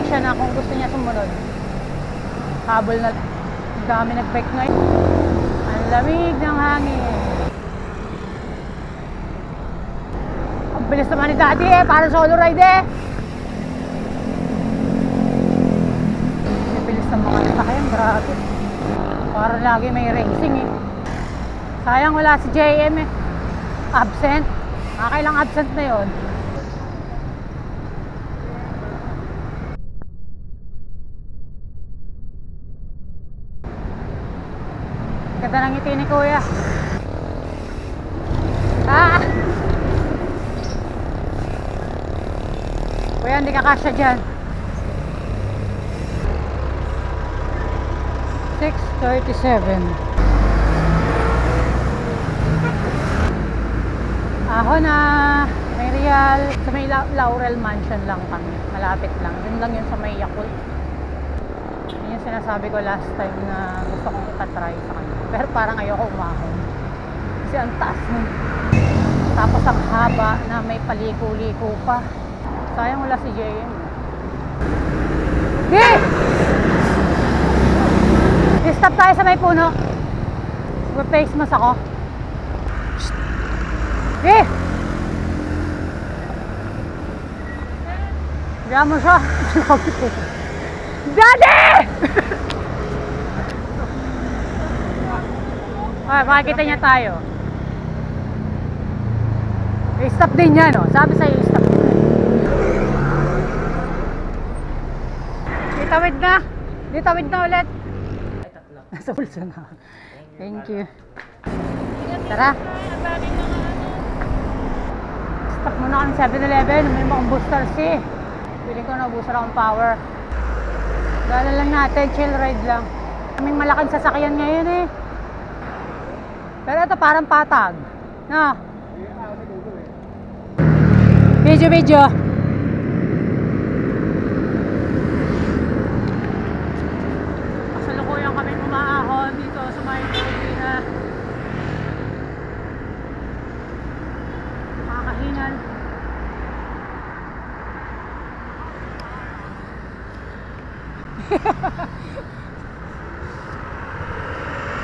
lang siya na kung gusto niya sumunod. Habol na. Ang dami nag-bike ngayon. Ang lamig ng hangin. Ang bilis naman ni Daddy eh, para solo ride eh. Ang bilis ng mga nasakyan, grabe. Para lagi may racing eh. Sayang wala si JM eh. Absent. Nakakailang absent na yon. Ganda ng ngiti ni Kuya. Ah! Kuya, hindi ka kasya dyan. 6:37. Ako na may Real. Sa may Laurel Mansion lang kami. Malapit lang. Yun lang yun sa may Yakult. Yun yung sinasabi ko last time na gusto kong itatry sa kanya. Pero parang ayoko umahon. Kasi ang taas nun. Tapos ang haba na may paliko-liko pa. Sayang wala si JM. Hey! I-stop tayo sa may puno. Mag-face mask ako. Eh! Diyan mo siya. Daddy! Okay, makikita niya tayo. I-stop din yan, no? Sabi sa'yo, i-stop din. Ditawid na. Ditawid na ulit. Nasa bulsa na. Thank you. Tara. Stop muna kami 7-Eleven. May mga booster C. Piling ko na booster akong power. Gala lang natin. Chill ride lang. Kaming malaking sasakyan ngayon eh. Pero ito parang patag. No? Video. Kasalukuyan kami umaahon dito sa may Pilipinas. Makakahingal.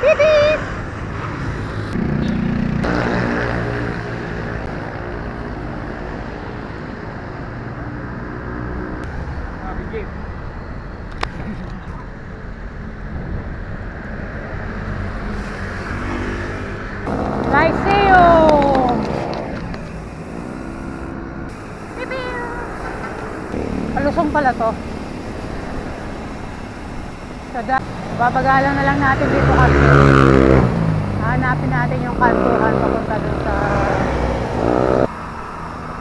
Beep! Lyceum! Palusong pala to. Babagalan na lang natin dito kasi hanapin natin yung kantuhan papunta dun sa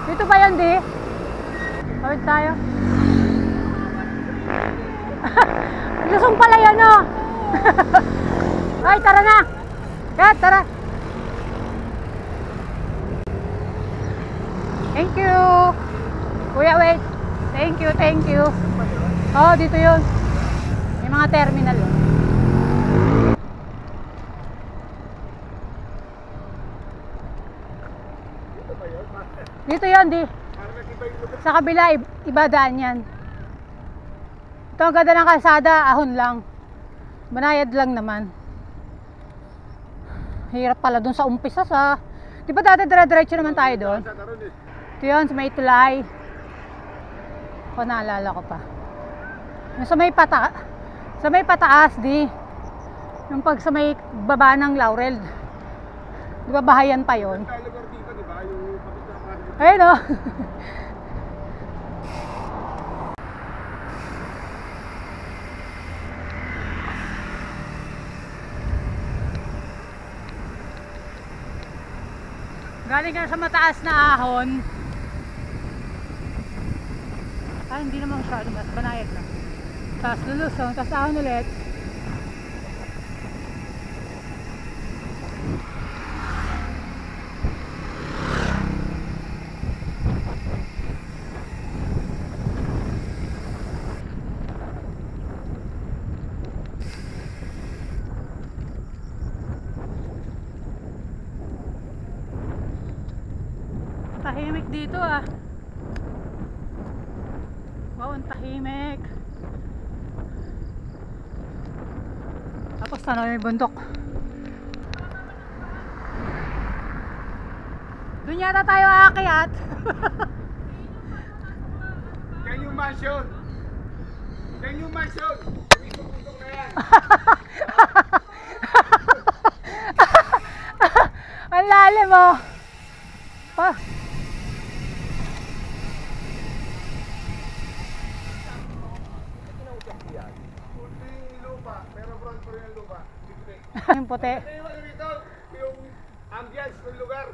dito ba yan di? Tawid tayo. Lusong pala yan oh. Ay tara na. Kaya tara. Thank you. Kuya wait. Thank you. Oh dito yun. May mga terminal yun. Dito yun, di. Sa kabila, iba daan yan. Ito ang ganda ng kalsada, ahon lang. Banayad lang naman. Hirap pala dun sa umpisa sa... Di ba dati dire-diretso naman tayo doon? Ito yun, sa may tulay. Ako naalala ko pa. Yung sa may pataas, di. Yung pag sa may baba ng Laurel. Di ba bahayan pa yun? Ayun o. Galing ka sa mataas na ahon. Ah, hindi naman masyado mas banayad lang. Tapos lulusong, tapos ahon ulit. Tahimik dito ah. Wow, Ang tahimik. Tapos tanong yung bundok. Doon yata tayo aakyat. Yan yung mansion. Yan yung mansion. Ito bundok na yan. Ang lalim oh. Pa. Puti yung lupa, pero brown pa rin ang lupa. Yung puti. Yung ambience ng lugar.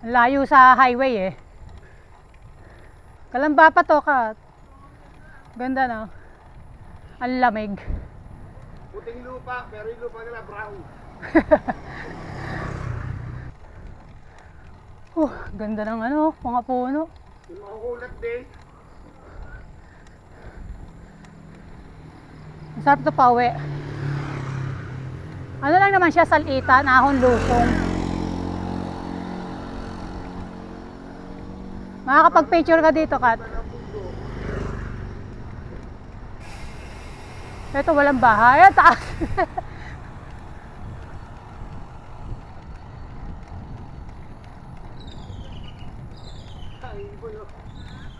Ang layo sa highway eh. Kalamba pa to ka. Ganda no. Ang lamig. Puting lupa, pero yung lupa nila brown. Ganda ng ano, mga puno. Yung makukulat din. Masarap ito pauwi. Ano lang naman siya, salita, ahon, lusong. Makakapag-picture ka dito, Kat. Ito, walang bahay. Taas.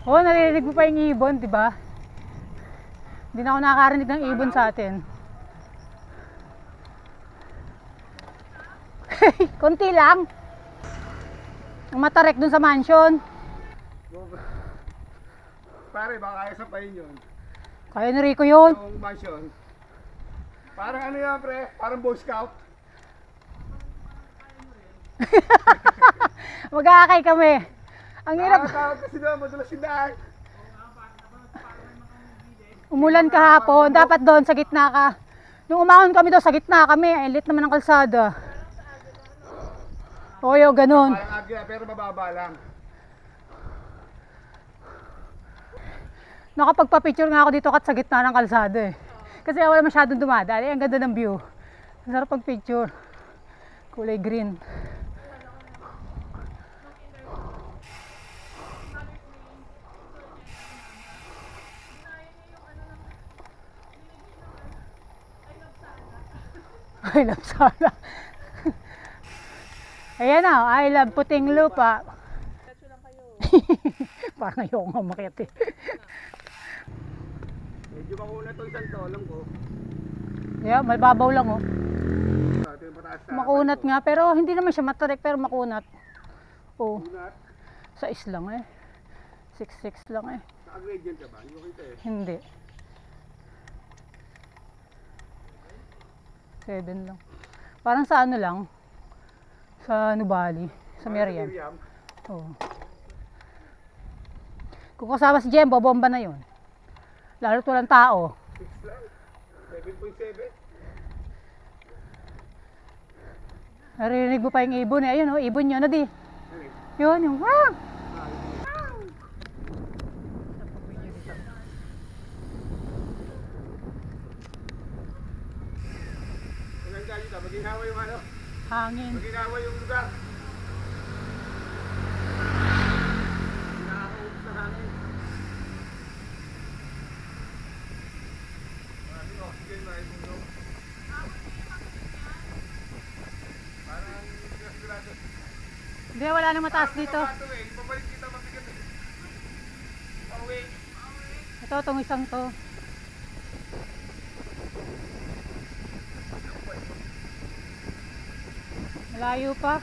Oo, naririnig mo pa yung ibon, di ba? Hindi na ako nakakarinig ng ibon sa atin. Konti lang. Ang matarek dun sa mansion. Pare, baka kaya sampayin yun. Kaya ni Rico yun. Yung mansion. Parang ano yan, pre? Parang Boy Scout. Mag-aakay kami. Ang hirap. Nakakatawag kasi doon, madulas yung daan. Umulan kahapon. Dapat doon sa gitna ka. Nung umahon kami doon, sa gitna kami. Ang lit naman ng kalsada. Oyo, ganun. Parang agya, pero mababa lang. Nakapagpa-picture nga ako dito kat sa gitna ng kalsada eh. Kasi wala masyadong dumadaan. Ang ganda ng view. Ang sarap pag-picture. Kulay green. I love sana. Ayan na, I love puting lupa. Parang ayoko nga umakyat eh. Medyo makunat to isang to, alam ko. Yeah, may babaw lang oh. Ito yung pataas na. Makunat nga, pero hindi naman siya matarek, pero makunat. Oh, Kunat. sa lang eh. 6'6" lang eh. Naka-gradient ka ba? Hindi ko kita eh. Hindi. 7 lang. Parang sa ano lang. Sa Nubali. Sa Meriam. Oo. Kung kasama si Jem, bomba na yun. Lalo't walang tao. 6 lang. 7.7. Naririnig mo pa yung ibon eh. Ayun oh, ibon yun. Ano di? Ano eh? Yun, yung wow! Walang galit ka, maginawa yung ano? Hangin. Maginawa yung lugar. Nakakaubos na hangin. Maraming oxygen, maraming mundo. Parang sigurado. Hindi, wala nang mataas dito. Pabalik kita mabigat eh. Pauwi. Ito, itong isang to. Malayo pa.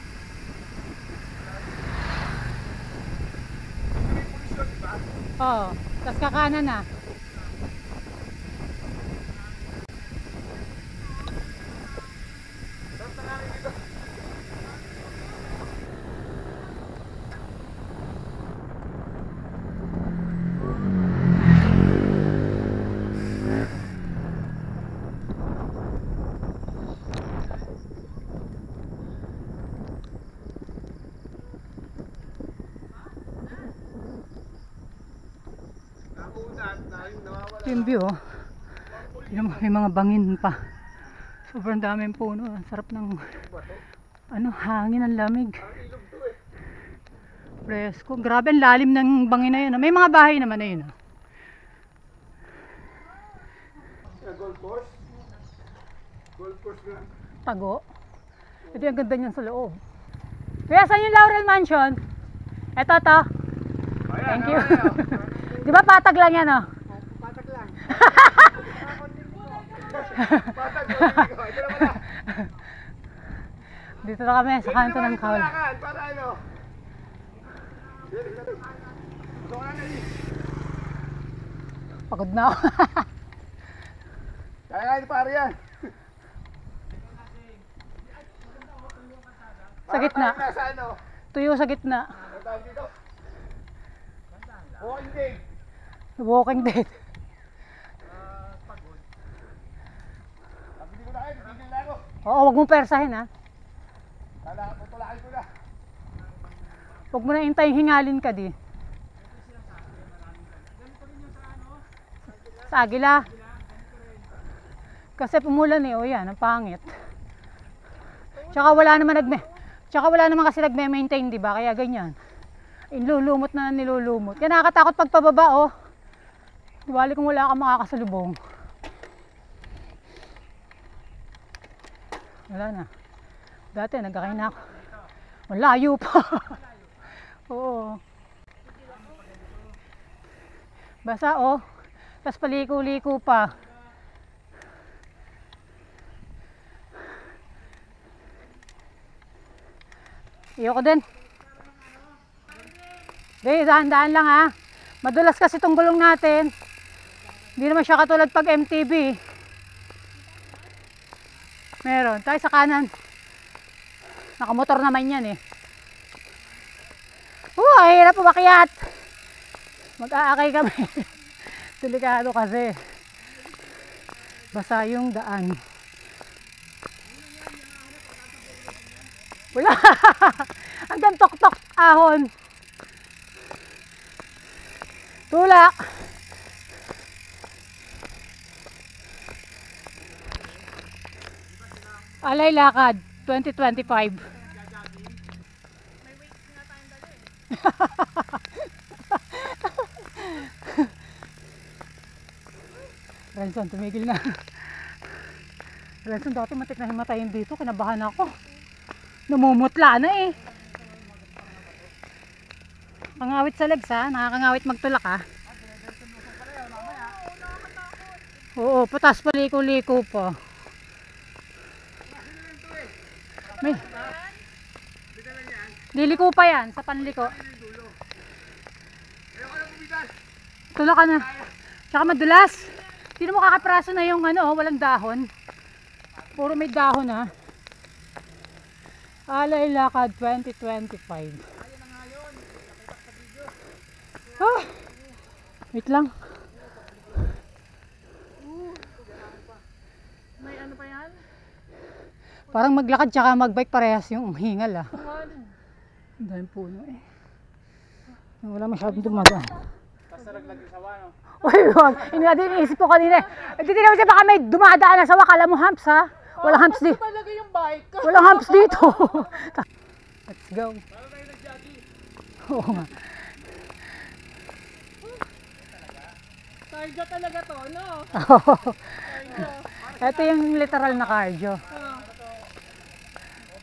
May pulisyon, di ba? Oo. Tapos kakanan na. Tapos nanganin dito. Nakunat, nawawala. Yung view oh. Tingnan mo, may mga bangin pa. Sobrang daming puno. Ang sarap ng ano, hangin, ang lamig. Parang ilog to eh. Presko. Grabe ang lalim ng bangin na yun. May mga bahay naman na yun. Sa golf course? Golf course na. Tago. Ito yung ganda niyan sa loob. Kuya, saan yung Laurel Mansion? Eto to. Ayan, Thank you. ayan, Di ba patag lang yan, oh? Patag lang. Patag, ito na pala. Dito na kami sa kanto ng Kaul. Para ano? Ito ka na eh. Pagod na ako. Kaya nga ni pare yan. Sa gitna. Parang tayo nasa ano? Tuyo sa gitna. Ano tawag dito? Walking Dead. Walking Dead. Pabili ko na kayo, bibigil na ako. Oo, wag mong persahin, ha. Kala, putulakin ko na. Huwag mo na intayin, hingalin ka di. Sa Agila. Kasi pumulan eh, o yan, ang pangit. Tsaka wala naman kasi nagme-maintain, di ba? Kaya ganyan. Inlulumot na nilulumot. Kaya nakakatakot pag pababa, oh. Diwali kung wala kang makakasalubong. Wala na. Dati nagkakain na ako. Malayo pa. Oo. Basa, oh. Tapos paliko-liko pa. Ayoko din. Okay, dahan-dahan lang, ha. Madulas kasi itong gulong natin. Hindi naman siya katulad pag MTB. Meron. Tayo sa kanan. Nakamotor naman yan eh. Hirap umakyat. Mag-aakay kami. Delikado kasi. Basa yung daan. Wala. Hanggang tok-tok ahon. Tulak. Alay lakad 2025. Renson, tumigil na. Renson, dati matik na himatayin dito. Kinabahan ako. Namumutla na eh. Pangawit sa legs, ha. Nakakangawit magtulak, ha. Oo, patas paliko-liko po. May liliko pa yan sa panliko. Tulak ka na. Tsaka madulas. Hindi mo kakapraso na yung ano, walang dahon. Puro may dahon, ha. Alay lakad 2025. Ah, wait lang. May ano pa yan? Parang maglakad tsaka magbike parehas yung hingal, ah. Ang daming puno eh. Wala masyadong dumadaan. Basta naglag yung sawa, no? Uy, wag. Hindi natin iniisip ko kanina. Hindi naman siya baka may dumadaan na sawa. Kala mo humps, ha? Walang humps dito. Talaga yung bike. Walang humps dito. Let's go. Oo nga. Cardio talaga to, no? Ito yung literal na cardio.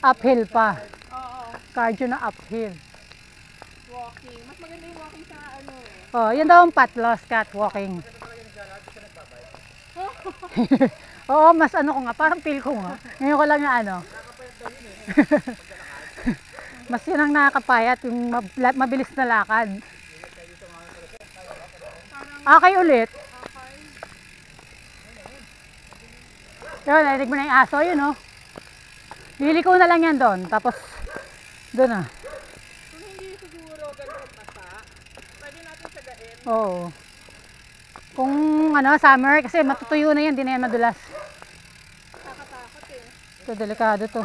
Uphill pa. Oo. Cardio na uphill. Walking. Mas maganda yung walking sa ano eh. Oh, yan daw ang fat loss, cat walking. Oo, mas ano ko nga, parang feel ko nga. Ngayon ko lang na ano. Mas yun ang nakakapayat, yung mabilis na lakad. Okay ulit. Yun, narinig mo na yung aso, yun oh. Liliko na lang yan doon, tapos doon ah. Kung hindi siguro ganun basta, pwede natin sagain. Oo. Kung ano, summer, kasi matutuyo na yan, di na yan madulas. Nakatakot eh. Ito, delikado to.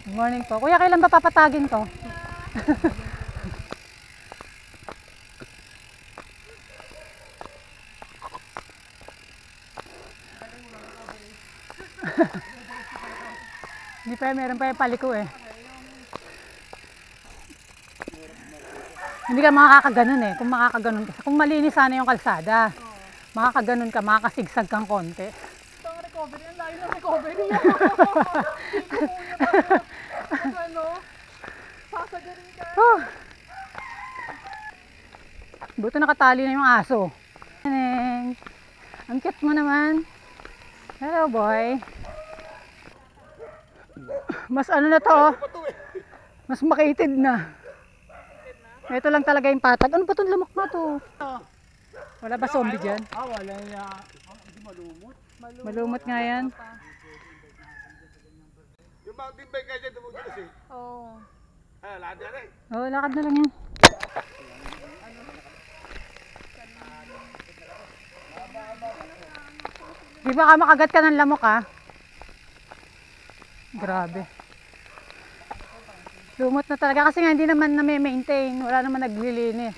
Good morning po. Kuya, kailan ba papatagin to? Hindi pa, meron pa yung paliko eh. Hindi ka makakaganon eh. Kung makakaganon kasi. Kung malinis sana yung kalsada. makakaganon ka, makakasigsag kang konti. Ito ang recovery. Ang layo ng recovery. Hindi ko muna tayo. Ano? Sasagarin ka. Buto nakatali na yung aso. Neng, ang cute mo naman. Hello boy. Mas ano na to, mas makitid na. Ito lang talaga yung patag. Ano ba itong lamok na to? Wala ba zombie dyan? Wala niya. Hindi malumot. Malumot nga yan. Yung mountain bike ka dyan, tumutulos eh. Oo. Lakad na rin. Oo, lakad na lang yan. Di ba ka makagat ka ng lamok ha? Grabe. Lumot na talaga kasi nga hindi naman na-maintain. Wala naman naglilinis.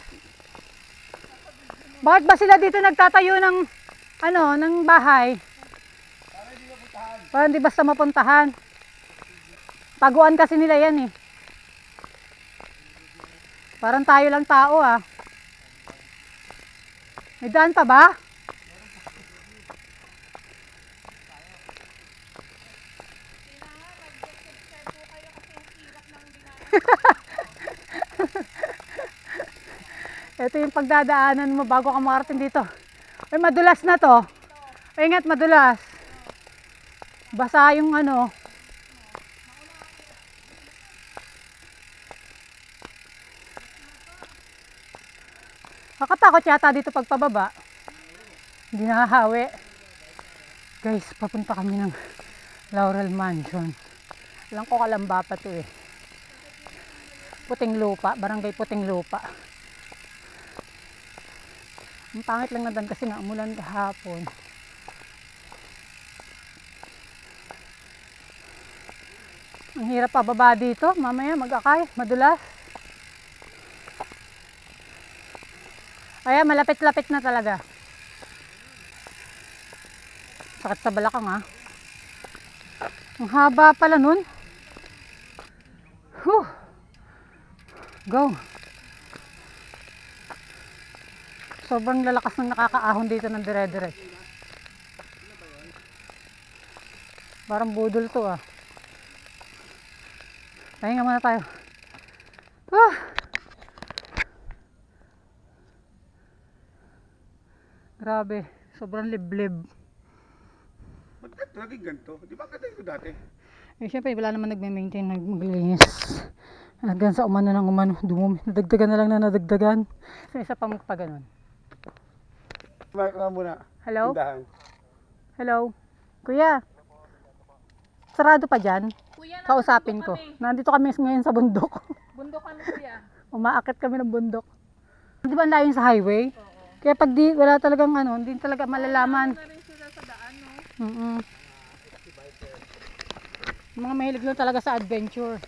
Bakit ba sila dito nagtatayo ng ng bahay? Para hindi basta mapuntahan. Taguan kasi nila yan eh. Parang tayo lang tao ah. May daan pa ba? Ito yung pagdadaanan mo bago ka makarating dito. Ay, madulas na to. Ay, ingat, madulas. Basa yung ano. Nakatakot yata dito pagpababa. Hindi nahahawi. Guys, papunta kami ng Laurel Mansion. Alam ko Kalamba pa to eh. Puting Lupa, barangay Puting Lupa. Ang pangit lang na dan kasi nga umulan kahapon. Ang hirap pababa dito, mamaya mag-akay, madulas. Kaya malapit-lapit na talaga. Sakit sa balakang ha. Ang haba pala nun. Whew. Go. Sobrang lalakas ng nakakaahon dito ng dire-diretso. Parang budol to ah. Pahinga muna tayo. Grabe, sobrang liblib. Ba't ka laging ganito? Di ba ganda ito dati? Eh syempre wala naman nagme-maintain, maglinis. Hanggang sa umano ng umano, dumumi. Nadagdagan na lang na nadagdagan. So isa pa magpaganon. Mark ka muna. Hello? Tindahan. Hello? Kuya? Sarado pa dyan? Kuya, Kausapin ko. Nandito kami ngayon sa bundok. bundok kami kuya. Umaakit kami ng bundok. Di ba ang layo sa highway? Oo. Kaya pag di, wala talagang hindi talaga malalaman. Na rin sila sa daan, no? Mga mahilig lang talaga sa adventure.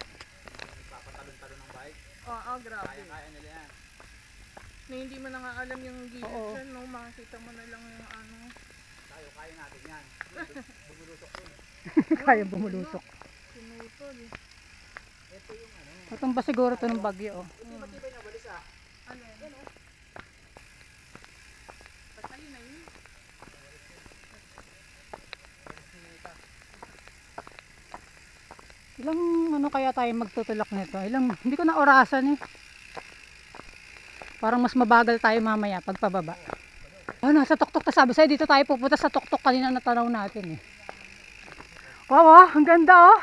Oo, grabe. Kaya nila yan. Na hindi mo na nga alam yung gilid dyan, no? Makikita mo na lang yung ano. Tayo, kaya natin yan. Bumulusok ko. Kaya bumulusok. Pinutol. Itong ba siguro ito ng bagyo? Oh. Matibay na balis ah. Ano yan? Ano? Patali na yun. Ilang ano kaya tayo magtutulak nito? Hindi ko na orasan eh. Parang mas mabagal tayo mamaya pag pababa. Oh, nasa tuktok na sabi sa'yo. Dito tayo pupunta sa tuktok kanina natanaw natin eh. Wow, oh, ang ganda oh.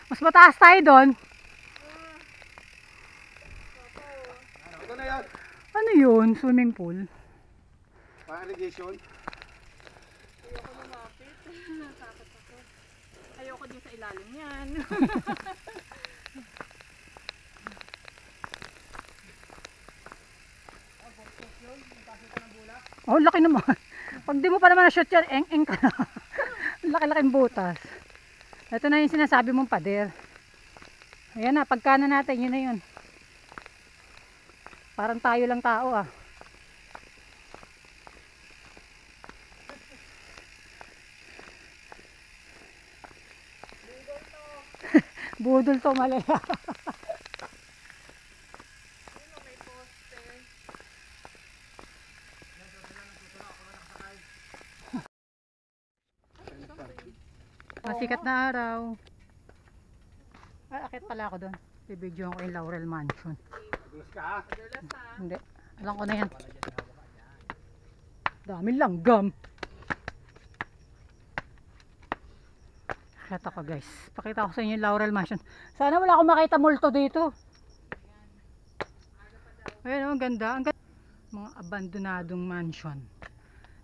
Mas mataas tayo doon. Ito na yan. Ano yun? Swimming pool? Irrigation. Ayoko lumapit. Natakot ako. Ayoko din sa ilalim yan. Oh, laki naman. Pag di mo pa naman na-shoot yan, eng-eng ka na. Laki-laking butas. Ito na yung sinasabi mong pader. Ayan na, pagkana natin, yun na yun. Parang tayo lang tao ah. Budol to malaya. sikat na araw. Ay, akit pala ako doon. Bibidyoan ko yung Laurel Mansion. Madulas ka ha? Madulas ha. Hindi. Alam ko na yan. Daming langgam. Akit ako guys. Pakita ko sa inyo yung Laurel Mansion. Sana wala akong makita multo dito. Ayun, ang ganda. Ang ganda. Mga abandonadong mansion.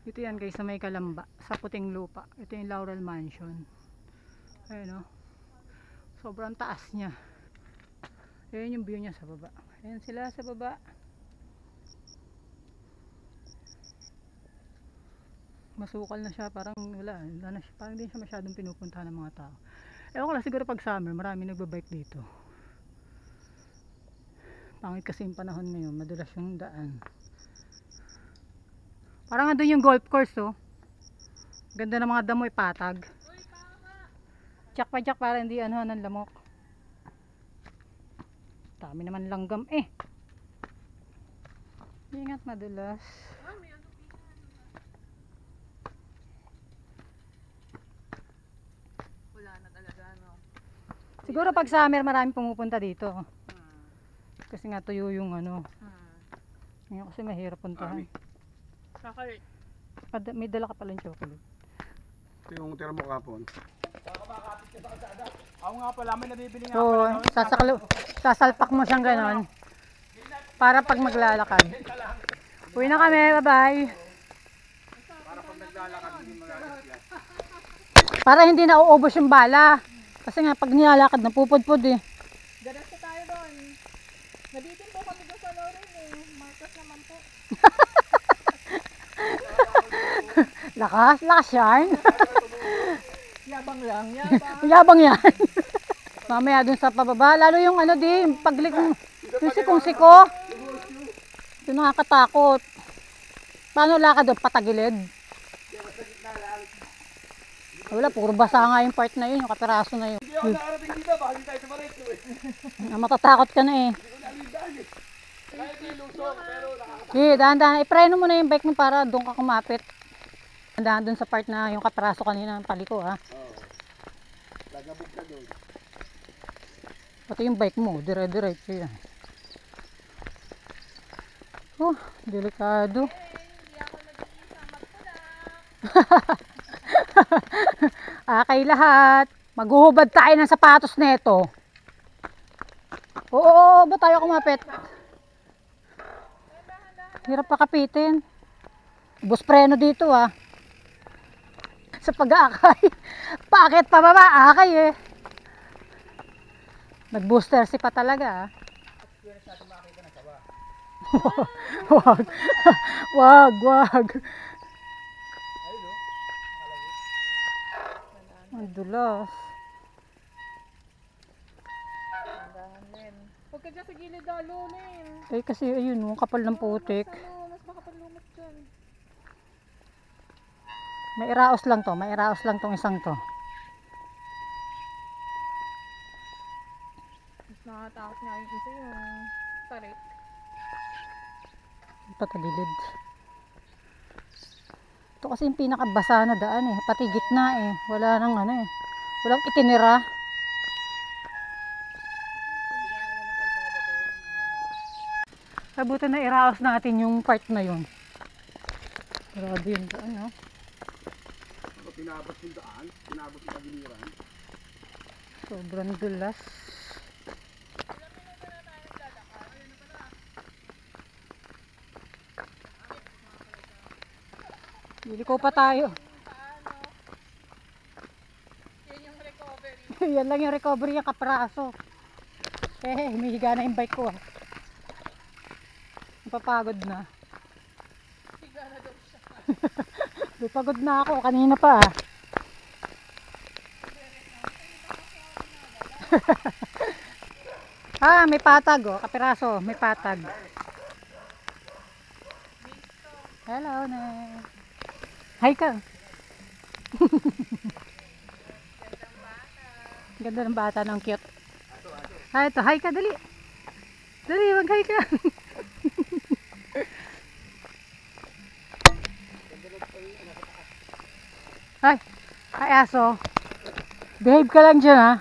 Ito yan guys sa may Kalamba. Sa Puting Lupa. Ito yung Laurel Mansion. Ayun o. Sobrang taas niya. Ayun yung view niya sa baba. Ayun sila sa baba. Masukal na siya. Parang wala na siya. Parang hindi siya masyadong pinupuntahan ng mga tao. Ewan ko lang siguro pag summer marami nagbabike dito. Pangit kasi yung panahon ngayon. Madulas yung daan. Parang andun yung golf course oh. Ganda ng mga damo ipatag. Tsak pa tsak para hindi ano ng lamok. Dami naman langgam eh. Ingat madulas. Wala na talaga, no? Siguro pag summer marami pumupunta dito. Kasi nga tuyo yung ano. Ngayon kasi mahirap puntahan. Chocolate. May dala ka palang chocolate. Ito yung tira mo kapon. Ako nga pala, may nabibili nga Oo, sasalpak mo siyang ganon. Para pag maglalakad. Uwi na kami, bye bye. Para pag naglalakad, hindi magagasgas. Para hindi na uubos yung bala. Kasi nga pag nilalakad napupudpud eh. Diretso tayo doon. Nabitin po kami doon sa Loren eh. Marcos naman po. Lakas yarn. Yabang lang, yabang. Yabang yan. Mamaya dun sa pababa. Lalo yung ano di, yung yung sikong-siko. Yung nakakatakot. Paano lakad doon? Patagilid. Wala, puro basa nga yung part na yun. Yung kapiraso na yun. Hindi ako nakarating dito, baka hindi tayo tumalit eh. Matatakot ka na eh. Hindi ko nalindaan eh. Kahit may lusong, pero nakakatakot. Sige, dahan-dahan. Ipreno mo na yung bike mo para doon ka kumapit. Dahan doon sa part na yung kapiraso kanina ng paliko ha. Oo. Lagabog ka doon. Pati yung bike mo, dire-diretso yan. Oh, delikado. Hindi ako nag-iisa magpula. Akay lahat. Maghuhubad tayo ng sapatos neto. Oo, ba tayo kumapit? Hirap pa kapitin. Bus preno dito ah. Sa pag-aakay. Pakit pa baba, akay eh. Nag-booster si pa talaga ah. Wag. Wag. Ang dulas. Huwag ka dyan sa gilid dalo, Nen. Eh kasi ayun, ang kapal ng putik. Mas makapalumot dyan. May iraos lang to, may iraos lang tong isang to. Mas nakatakot nga yung isa yung tarik. Patagilid. Ito kasi yung pinakabasa na daan eh, pati gitna eh. Wala nang ano eh. Walang itinira. Sabuti na iraos natin yung part na yun. Grabe yun daan no. Pinabas yung daan, pinabas yung pagiliran. Sobrang dulas. Liliko pa tayo. Yan yung recovery. Yan lang yung recovery yung kapraso. Humihiga na yung bike ko ah. Napapagod na. Higa na daw siya. Pagod na ako kanina pa ah. Ah, may patag oh, kapiraso, may patag. Hello na. Hi ka. Ganda ng bata, ng cute. Ah, ito, hi ka, dali. Dali, mag-hi ka. Hi. Hi, aso. Behave ka lang dyan, ha?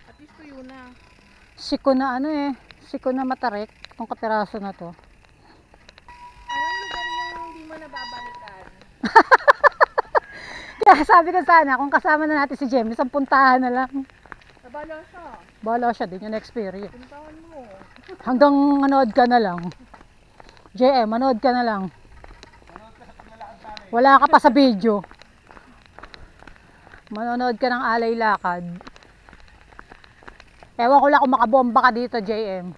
At least tuyo na. Siko na ano eh. Siko na matarik. Itong kapiraso na to. Anong lugar yung hindi mo nababalikan? Kaya sabi ko sana, kung kasama na natin si Jem, isang puntahan na lang. Nabala siya. Bahala siya din yung experience. Puntahan mo. Hanggang manood ka na lang. JM, manood ka na lang. Wala ka pa sa video. Manonood ka ng alay lakad. Ewan ko lang kung makabomba ka dito, JM.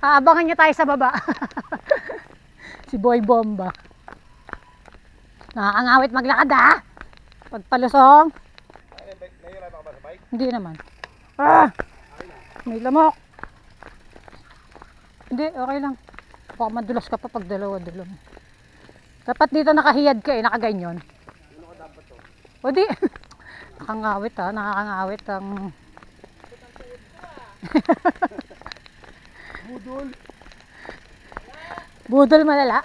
Aabangan niya tayo sa baba. Si Boy Bomba. Nakakangawit maglakad, ha? Pagpalusong. Nahihirapan ka ba sa bike? Hindi naman. Ah! May lamok. Hindi, okay lang. Baka madulas ka pa pag dalawa-dalawa. Dapat dito nakahiyad ka eh, nakaganyon. O di. Nakangawit, ha? Nakakangawit ang... Budol. Budol malala.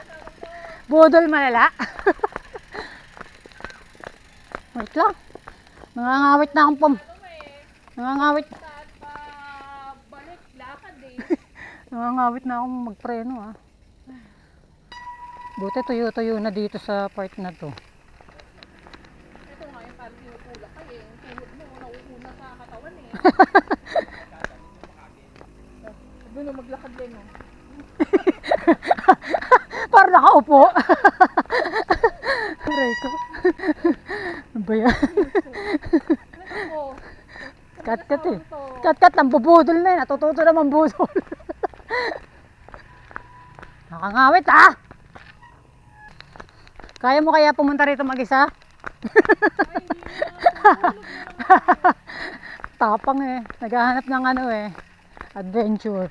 Budol malala. Wait lang. Nangangawit na akong Nangangawit. Saan pa balik lakad eh. Nangangawit na akong magpreno, ha. Buti tuyo-tuyo na dito sa part na to. Ito nga yung parang tinutulak ka eh. Yung tuhod mo, nauuna sa katawan eh. Sabi mo maglakad din oh. Parang nakaupo. Aray ko. Ano ba yan? Ano ko? Kat-kat eh. Kat-kat lang, bubudol na eh. Natututo naman budol. Nakangawit, ha? Kaya mo kaya pumunta rito mag-isa? Tapang eh. Naghahanap ng ano eh. Adventure.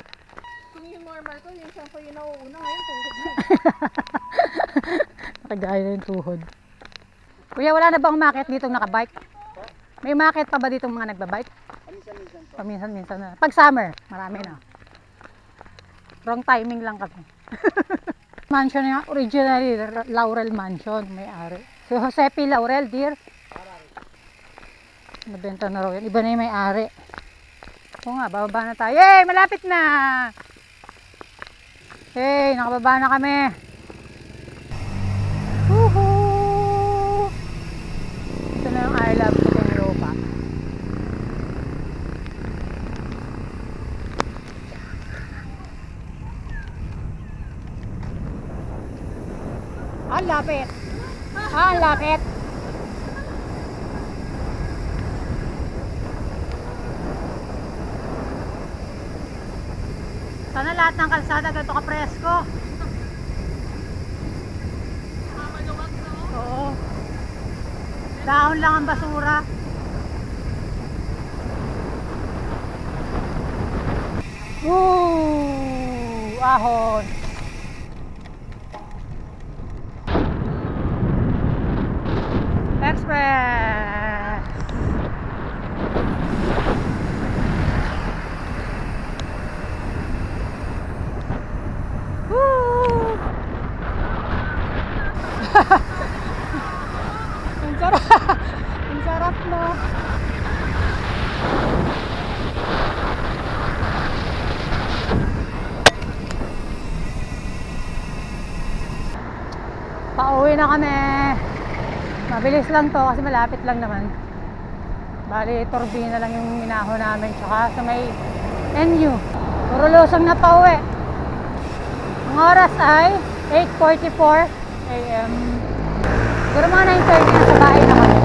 Kung yung normal ko, yung siyang pa yung nauuna, ngayon tuhod mo. Nakagaya na yung tuhod. Kuya, wala na bang umakyat dito nakabike? May umakyat pa ba dito mga nagbabike? Paminsan-minsan na. Pag summer, marami na. Wrong timing lang kami. Mansion nga, originally Laurel Mansion, may-ari. Si Jose P. Laurel, dear. Nabenta na raw yan. Iba na yung may-ari. Oo nga, bababa na tayo. Yay! Malapit na! Hey, nakababa na kami. Woohoo! Ito na yung I Love Puting Europa. Ang lapit. Ang lapit. Sana lahat ng kalsada ganito ka-presko. Oo. Dahon lang ang basura. Woo! Ahon. Express. Woo! Ang sarap. Ang sarap, no? Pauwi na kami. Mabilis lang to kasi malapit lang naman. Bali, turbina lang yung minaho namin. Tsaka sa may NU. Puro lusong na pauwi. Ang oras ay 8:44 AM. Siguro mga 9:30 na sa bahay na kami.